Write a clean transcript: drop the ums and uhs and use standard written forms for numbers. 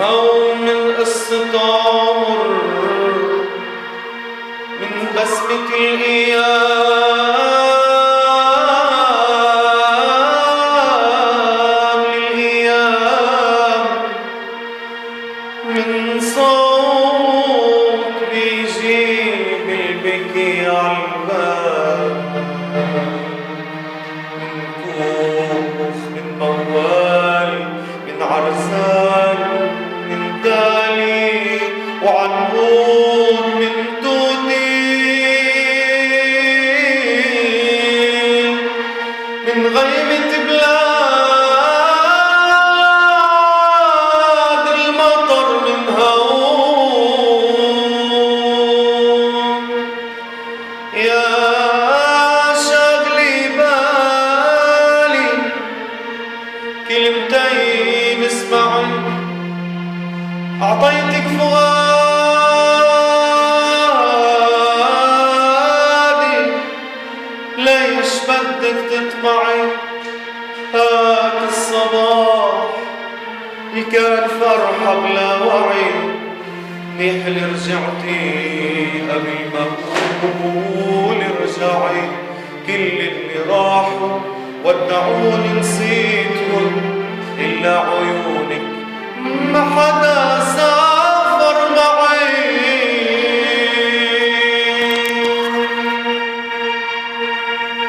هون من قصة عمر، من بسمة الأيام للأيام، من صوت بيجيب البكي عالباب، من كوخ، من موال، من عرسان، من دالي وعنقود، من توتين، من غيمة بلاد المطر، من هون يا شاغلي بالي كلمتين اسمعي، أعطيتك فؤادي ليش بدك تطمعي؟ هاك الصباح كان فرحة بلا وعي، منيح اللي رجعتي قبل ما بقول ارجعي، كل اللي راحوا ودعوني نسيتهم إلا